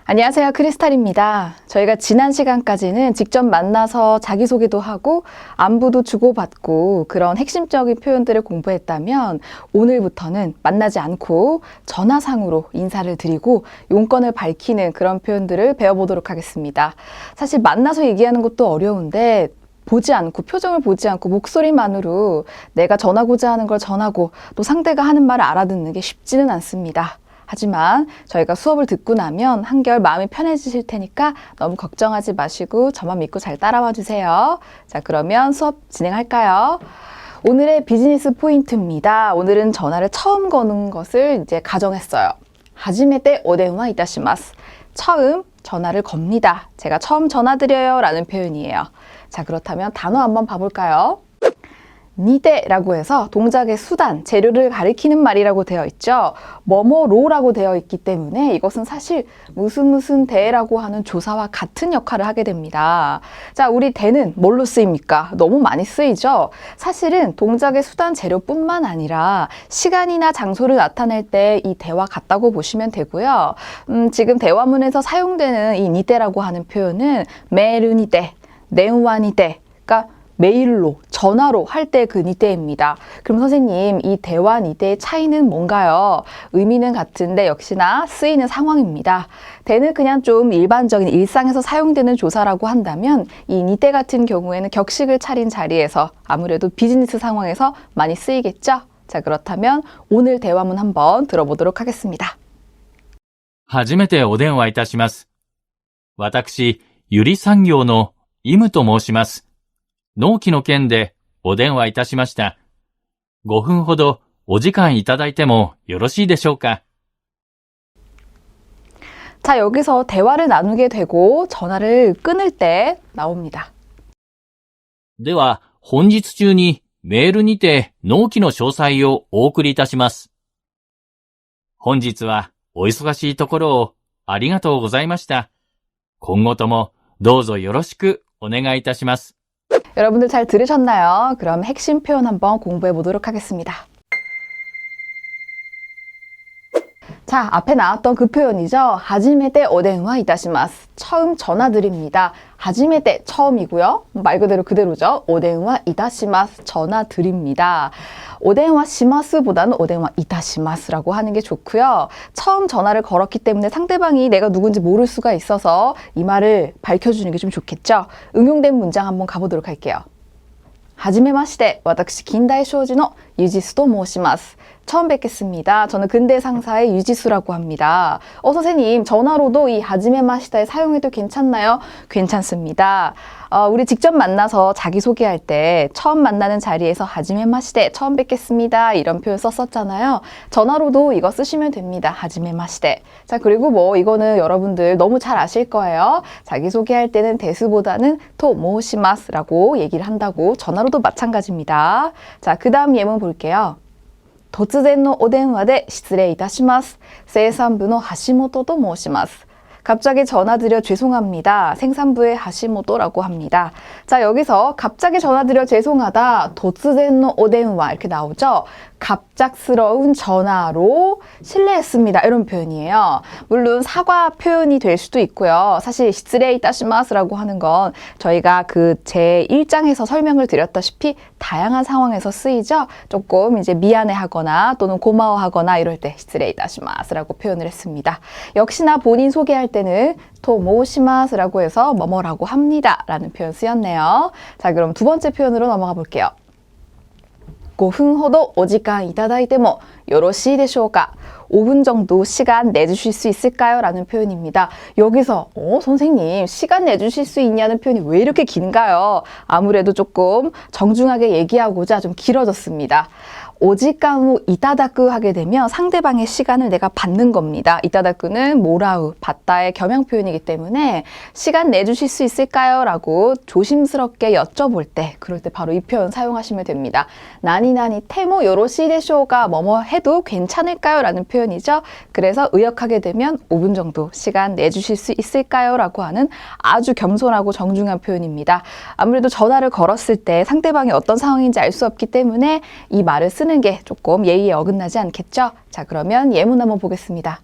안녕하세요. 크리스탈입니다. 저희가 지난 시간까지는 직접 만나서 자기소개도 하고 안부도 주고받고 그런 핵심적인 표현들을 공부했다면 오늘부터는 만나지 않고 전화상으로 인사를 드리고 용건을 밝히는 그런 표현들을 배워보도록 하겠습니다. 사실 만나서 얘기하는 것도 어려운데 보지 않고 표정을 보지 않고 목소리만으로 내가 전하고자 하는 걸 전하고 또 상대가 하는 말을 알아듣는 게 쉽지는 않습니다. 하지만 저희가 수업을 듣고 나면 한결 마음이 편해지실 테니까 너무 걱정하지 마시고 저만 믿고 잘 따라와 주세요. 자, 그러면 수업 진행할까요? 오늘의 비즈니스 포인트입니다. 오늘은 전화를 처음 거는 것을 이제 가정했어요. 하지메테 오덴와 이타시마스. 처음 전화를 겁니다. 제가 처음 전화드려요 라는 표현이에요. 자, 그렇다면 단어 한번 봐볼까요? 니데라고 해서 동작의 수단, 재료를 가리키는 말이라고 되어 있죠. 뭐뭐로라고 되어 있기 때문에 이것은 사실 무슨 대라고 하는 조사와 같은 역할을 하게 됩니다. 자, 우리 대는 뭘로 쓰입니까? 너무 많이 쓰이죠. 사실은 동작의 수단, 재료뿐만 아니라 시간이나 장소를 나타낼 때 이 대와 같다고 보시면 되고요. 지금 대화문에서 사용되는 이 니데라고 하는 표현은 메르 니데, 네우와 니데, 그러니까 메일로, 전화로 할 때 그 니데입니다. 그럼 선생님, 이 대화 니데의 차이는 뭔가요? 의미는 같은데 역시나 쓰이는 상황입니다. 대는 그냥 좀 일반적인 일상에서 사용되는 조사라고 한다면 이 니데 같은 경우에는 격식을 차린 자리에서 아무래도 비즈니스 상황에서 많이 쓰이겠죠? 자, 그렇다면 오늘 대화문 한번 들어보도록 하겠습니다. 初めてお電話いたします。私、ゆり産業のイムと申します。納期の件でお電話いたしました。5分ほどお時間いただいてもよろしいでしょうか。 자, 여기서 대화를 나누게 되고 전화를 끊을 때 나옵니다. では、本日中にメールにて納期の詳細をお送りいたします。本日はお忙しいところをありがとうございました。今後ともどうぞよろしくお願いいたします。 여러분들 잘 들으셨나요? 그럼 핵심 표현 한번 공부해 보도록 하겠습니다. 자, 앞에 나왔던 그 표현이죠. 하지메테 오덴와 이타시마스. 처음 전화드립니다. 하지메테 처음이고요. 말 그대로죠. 오덴와 이타시마스. 전화드립니다. 오덴와 시마스보다는 오덴와 이타시마스라고 하는 게 좋고요. 처음 전화를 걸었기 때문에 상대방이 내가 누군지 모를 수가 있어서 이 말을 밝혀주는 게 좀 좋겠죠. 응용된 문장 한번 가보도록 할게요. 하지메마시테, 와다쿠시 긴다이 쇼지노 유지수도 모시마스. 처음 뵙겠습니다. 저는 근대 상사의 유지수라고 합니다. 선생님, 전화로도 이 하지메마시다에 사용해도 괜찮나요? 괜찮습니다. 우리 직접 만나서 자기소개할 때 처음 만나는 자리에서 하지메마시대, 처음 뵙겠습니다. 이런 표현 썼었잖아요. 전화로도 이거 쓰시면 됩니다. 하지메마시대. 자, 그리고 뭐 이거는 여러분들 너무 잘 아실 거예요. 자기소개할 때는 대수보다는 토 모시마스라고 얘기를 한다고 전화로도 마찬가지입니다. 자, 그 다음 예문 볼게요. 突然のお電話で失礼いたします。生産部の橋本と申します。 갑자기 전화드려 죄송합니다. 생산부의 하시모토라고 합니다. 자, 여기서 갑자기 전화드려 죄송하다. 도츠젠노 오덴와 이렇게 나오죠. 갑작스러운 전화로 실례했습니다. 이런 표현이에요. 물론 사과 표현이 될 수도 있고요. 사실 시츠레이 따시마스라고 하는 건 저희가 그 제 1장에서 설명을 드렸다시피 다양한 상황에서 쓰이죠. 조금 이제 미안해하거나 또는 고마워하거나 이럴 때 시츠레이 따시마스라고 표현을 했습니다. 역시나 본인 소개할 때는 토모시마스라고 해서 뭐뭐라고 합니다 라는 표현 쓰였네요. 자, 그럼 두 번째 표현으로 넘어가 볼게요. 5分ほどお時間いただいてもよろしいでしょうか? 5분 정도 시간 내주실 수 있을까요? 라는 표현입니다. 여기서 선생님 시간 내주실 수 있냐는 표현이 왜 이렇게 긴가요? 아무래도 조금 정중하게 얘기하고자 좀 길어졌습니다. 오지간우 이타다쿠 하게 되면 상대방의 시간을 내가 받는 겁니다. 이타다쿠는 모라우, 받다의 겸양 표현이기 때문에 시간 내주실 수 있을까요? 라고 조심스럽게 여쭤볼 때, 그럴 때 바로 이 표현 사용하시면 됩니다. 나니나니 테모 요로시데쇼가 뭐뭐 해도 괜찮을까요? 라는 표현이죠. 그래서 의역하게 되면 5분 정도 시간 내주실 수 있을까요? 라고 하는 아주 겸손하고 정중한 표현입니다. 아무래도 전화를 걸었을 때 상대방이 어떤 상황인지 알 수 없기 때문에 이 말을 쓰는 게 조금 예의에 어긋나지 않겠죠? 자, 그러면 예문 한번 보겠습니다.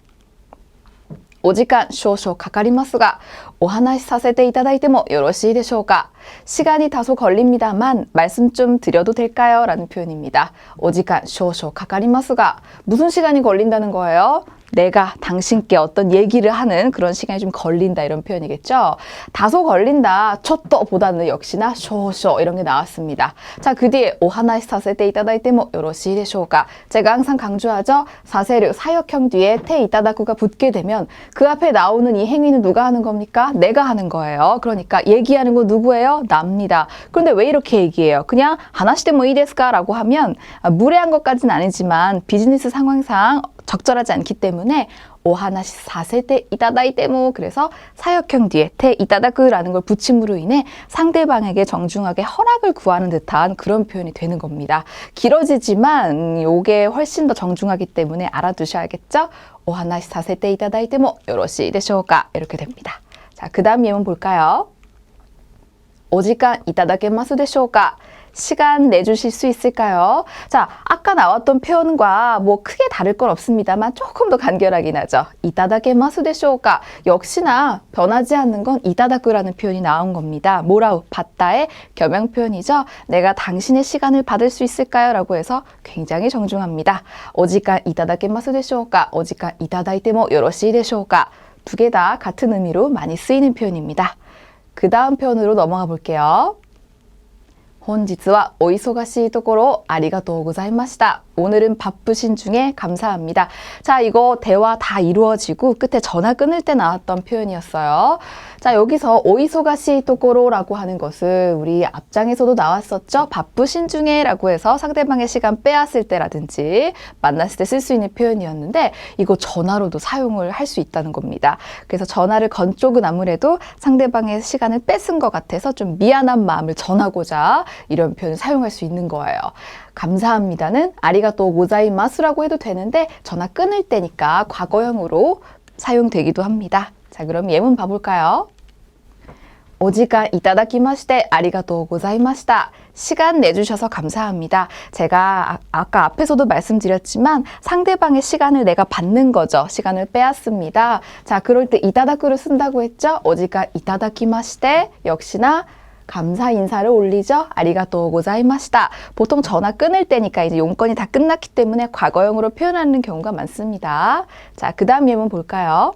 お時間少々かかりますが、お話しさせていただいてもよろしいでしょうか? 시간이 다소 걸립니다만 말씀 좀 드려도 될까요? 라는 표현입니다. お時間少々かかりますが, 무슨 시간이 걸린다는 거예요? 내가 당신께 어떤 얘기를 하는 그런 시간이 좀 걸린다 이런 표현이겠죠. 다소 걸린다, 초또보다는 역시나 쇼쇼 이런 게 나왔습니다. 자, 그 뒤에 오하나시 사세테 이타다이테모 요로시 되쇼가. 제가 항상 강조하죠. 사세류, 사역형 뒤에 테 이타다쿠가 붙게 되면 그 앞에 나오는 이 행위는 누가 하는 겁니까? 내가 하는 거예요. 그러니까 얘기하는 거 누구예요? 납니다. 그런데 왜 이렇게 얘기해요? 그냥 하나시 데모 이데스까? 라고 하면 무례한 것까지는 아니지만 비즈니스 상황상 적절하지 않기 때문에 오하나시 사세테 이타다이테모 그래서 사역형 뒤에 테 이타다쿠라는 걸 붙임으로 인해 상대방에게 정중하게 허락을 구하는 듯한 그런 표현이 되는 겁니다. 길어지지만 이게 훨씬 더 정중하기 때문에 알아두셔야겠죠? 오하나시 사세테 이타다이테모 요로시 되쇼까 이렇게 됩니다. 자, 그 다음 예문 볼까요? 오지간 이타다케마스 되쇼까? 시간 내주실 수 있을까요? 자, 아까 나왔던 표현과 뭐 크게 다를 건 없습니다만 조금 더 간결하긴 하죠. 이타다케마스 되쇼까? 역시나 변하지 않는 건 이타다쿠라는 표현이 나온 겁니다. 뭐라우? 받다의 겸용 표현이죠. 내가 당신의 시간을 받을 수 있을까요? 라고 해서 굉장히 정중합니다. 오지간 이타다케마스 되쇼까? 오지간 이타다이테모 요로시 되쇼까? 두 개 다 같은 의미로 많이 쓰이는 표현입니다. 그 다음 표현으로 넘어가 볼게요. 本日はお忙しいところありがとうございました. 오늘은 바쁘신 중에 감사합니다. 자, 이거 대화 다 이루어지고 끝에 전화 끊을 때 나왔던 표현이었어요. 자, 여기서 오이소가시 토코로라고 하는 것은 우리 앞장에서도 나왔었죠. 바쁘신 중에 라고 해서 상대방의 시간 빼앗을 때라든지 만났을 때 쓸 수 있는 표현이었는데 이거 전화로도 사용을 할 수 있다는 겁니다. 그래서 전화를 건 쪽은 아무래도 상대방의 시간을 뺏은 것 같아서 좀 미안한 마음을 전하고자 이런 표현을 사용할 수 있는 거예요. 감사합니다는 아리가또 고자이마스라고 해도 되는데 전화 끊을 때니까 과거형으로 사용되기도 합니다. 자, 그럼 예문 봐볼까요? 오지간 이타다키마시테 아리가또 고자이마시타. 시간 내주셔서 감사합니다. 제가 아까 앞에서도 말씀드렸지만 상대방의 시간을 내가 받는 거죠. 시간을 빼앗습니다. 자, 그럴 때 이타다쿠를 쓴다고 했죠. 오지간 이타다키마시테 역시나 감사 인사를 올리죠. 아리가또 고자이마시타. 보통 전화 끊을 때니까 이제 용건이 다 끝났기 때문에 과거형으로 표현하는 경우가 많습니다. 자, 그 다음 예문 볼까요?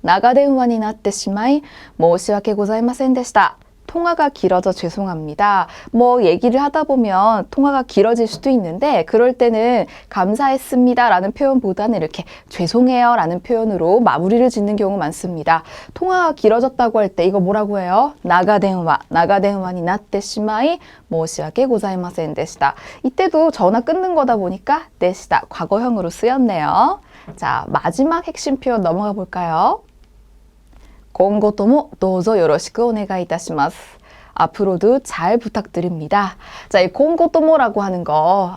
나가대우만이 나tte 시마이 모시와케 고자이마센 데시타. 통화가 길어져 죄송합니다. 뭐 얘기를 하다 보면 통화가 길어질 수도 있는데 그럴 때는 감사했습니다 라는 표현보다는 이렇게 죄송해요 라는 표현으로 마무리를 짓는 경우 많습니다. 통화가 길어졌다고 할 때 이거 뭐라고 해요? 나가대우만이 나tte 시마이 모시와케 고자이마센 데시타. 이때도 전화 끊는 거다 보니까 데시타 과거형으로 쓰였네요. 자, 마지막 핵심 표현 넘어가 볼까요? 今後ともどうぞよろしくお願いいたします. 앞으로도 잘 부탁드립니다. 자, 이 공고토모라고 하는 거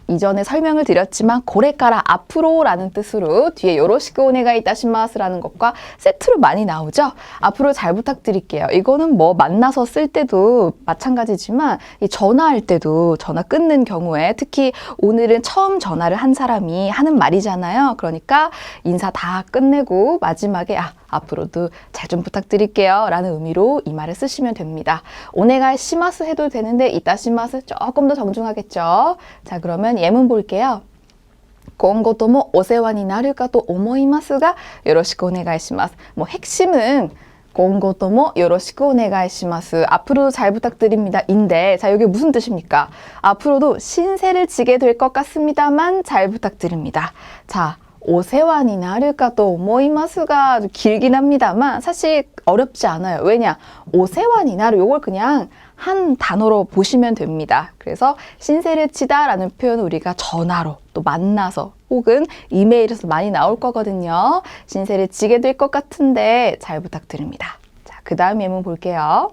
이전에 설명을 드렸지만 고래까라 앞으로라는 뜻으로 뒤에 요로시쿠 오네가이 이타시마스라는 것과 세트로 많이 나오죠. 앞으로 잘 부탁드릴게요. 이거는 뭐 만나서 쓸 때도 마찬가지지만 이 전화할 때도 전화 끊는 경우에 특히 오늘은 처음 전화를 한 사람이 하는 말이잖아요. 그러니까 인사 다 끝내고 마지막에 앞으로도 잘 좀 부탁드릴게요 라는 의미로 이 말을 쓰시면 됩니다. 오네가이 시마스 해도 되는데 이타시마스 조금 더 정중하겠죠. 자, 그러면 예문 볼게요. 今後ともお世話になるかと思いますがよろしくお願いします. 뭐 핵심은 今後ともよろしくお願いします. 앞으로도 잘 부탁드립니다. 인데 자, 이게 무슨 뜻입니까? 앞으로도 신세를 지게 될 것 같습니다만 잘 부탁드립니다. 자, 오세환이 나를까도 오모이마스가 아주 길긴 합니다만 사실 어렵지 않아요. 왜냐? 오세환이 나를 요걸 그냥 한 단어로 보시면 됩니다. 그래서 신세를 치다라는 표현은 우리가 전화로 또 만나서 혹은 이메일에서 많이 나올 거거든요. 신세를 지게 될 것 같은데 잘 부탁드립니다. 자, 그 다음 예문 볼게요.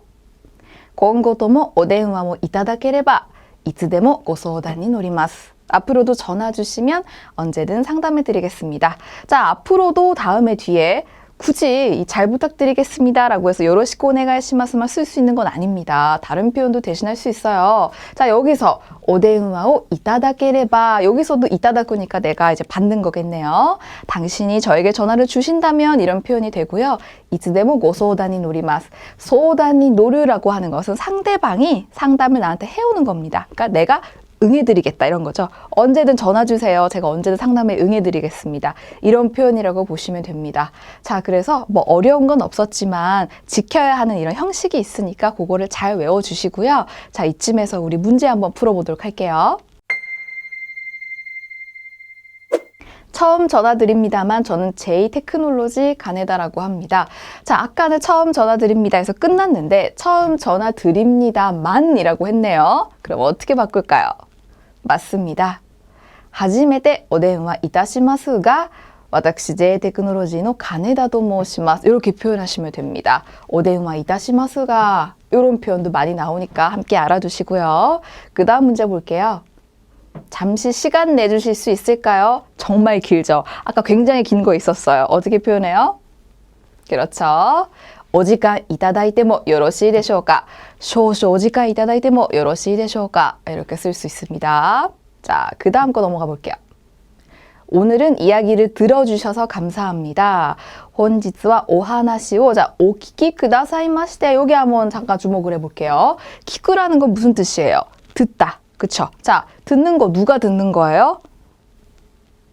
今後ともお電話もいただければいつでもご相談に乗ります. 앞으로도 전화 주시면 언제든 상담해 드리겠습니다. 자, 앞으로도 다음에 뒤에 굳이 이 잘 부탁드리겠습니다라고 해서 요로시쿠 오네가이시마스만 쓸 수 있는 건 아닙니다. 다른 표현도 대신할 수 있어요. 자, 여기서 오데우마오 이타다케레바, 여기서도 이타다쿠니까 내가 이제 받는 거겠네요. 당신이 저에게 전화를 주신다면 이런 표현이 되고요. 이츠데모 고소다니 노리마스. 소다니 노르라고 하는 것은 상대방이 상담을 나한테 해오는 겁니다. 그러니까 내가 응해드리겠다 이런 거죠. 언제든 전화 주세요. 제가 언제든 상담에 응해드리겠습니다. 이런 표현이라고 보시면 됩니다. 자, 그래서 뭐 어려운 건 없었지만 지켜야 하는 이런 형식이 있으니까 그거를 잘 외워주시고요. 자, 이쯤에서 우리 문제 한번 풀어보도록 할게요. 처음 전화드립니다만 저는 J테크놀로지 가네다라고 합니다. 자, 아까는 처음 전화드립니다 해서 끝났는데 처음 전화드립니다만이라고 했네요. 그럼 어떻게 바꿀까요? 맞습니다. 初めてお電話いたしますが 私 J테크놀로지의 가네다と申します. 이렇게 표현하시면 됩니다. お電話いたしますが이런 표현도 많이 나오니까 함께 알아두시고요. 그 다음 문제 볼게요. 잠시 시간 내주실 수 있을까요? 정말 길죠? 아까 굉장히 긴 거 있었어요. 어떻게 표현해요? 그렇죠. お時間いただいてもよろしいでしょうか? 少々お時間いただいてもよろしいでしょうか? 이렇게 쓸 수 있습니다. 자, 그 다음 거 넘어가 볼게요. 오늘은 이야기를 들어주셔서 감사합니다. 本日はお話を 자, お聞きくださいまして. 여기 한번 잠깐 주목을 해볼게요.聞く라는 건 무슨 뜻이에요? 듣다. 그쵸? 자, 듣는 거 누가 듣는 거예요?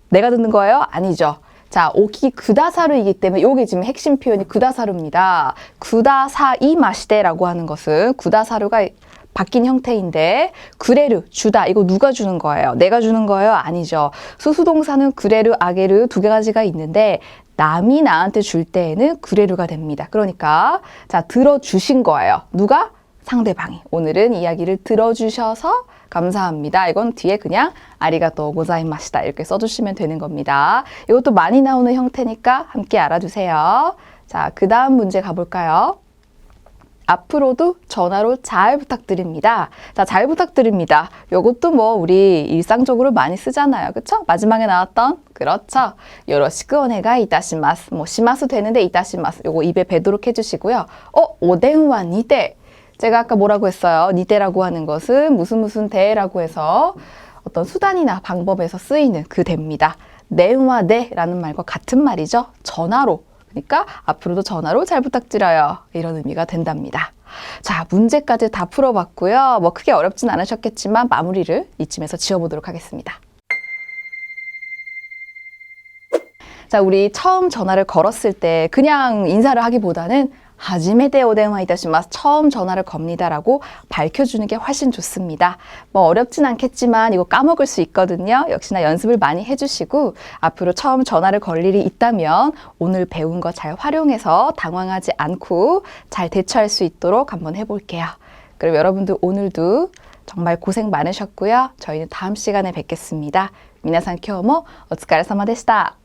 내가 듣는 거예요? 아니죠. 자, 오키 구다사루이기 때문에 요게 지금 핵심 표현이 구다사루입니다. 구다사이 마시데라고 하는 것은 구다사루가 바뀐 형태인데 구레르, 주다. 이거 누가 주는 거예요? 내가 주는 거예요? 아니죠. 수수동사는 구레르, 아게르 두 가지가 있는데 남이 나한테 줄 때에는 구레르가 됩니다. 그러니까 자, 들어주신 거예요. 누가? 상대방이. 오늘은 이야기를 들어주셔서 감사합니다. 이건 뒤에 그냥 아리가또 고자이마시다 이렇게 써주시면 되는 겁니다. 이것도 많이 나오는 형태니까 함께 알아두세요. 자, 그 다음 문제 가볼까요? 앞으로도 전화로 잘 부탁드립니다. 자, 잘 부탁드립니다. 이것도 뭐 우리 일상적으로 많이 쓰잖아요. 그쵸? 마지막에 나왔던 그렇죠. 요로시쿠 오네가이 이타시마스. 뭐 시마스 되는데 이타시마스. 요거 입에 배도록 해주시고요. 오덴와 니테. 제가 아까 뭐라고 했어요? 니테라고 하는 것은 무슨 대라고 해서 어떤 수단이나 방법에서 쓰이는 그 대입니다. 네와네라는 말과 같은 말이죠. 전화로. 그러니까 앞으로도 전화로 잘 부탁드려요. 이런 의미가 된답니다. 자, 문제까지 다 풀어봤고요. 뭐 크게 어렵진 않으셨겠지만 마무리를 이쯤에서 지어보도록 하겠습니다. 자, 우리 처음 전화를 걸었을 때 그냥 인사를 하기보다는 하지메테 오데와 이타시마스 처음 전화를 겁니다라고 밝혀주는 게 훨씬 좋습니다. 뭐 어렵진 않겠지만 이거 까먹을 수 있거든요. 역시나 연습을 많이 해주시고 앞으로 처음 전화를 걸 일이 있다면 오늘 배운 거 잘 활용해서 당황하지 않고 잘 대처할 수 있도록 한번 해볼게요. 그럼 여러분들 오늘도 정말 고생 많으셨고요. 저희는 다음 시간에 뵙겠습니다. 미나상 큐오모 오츠카레사마 데시타.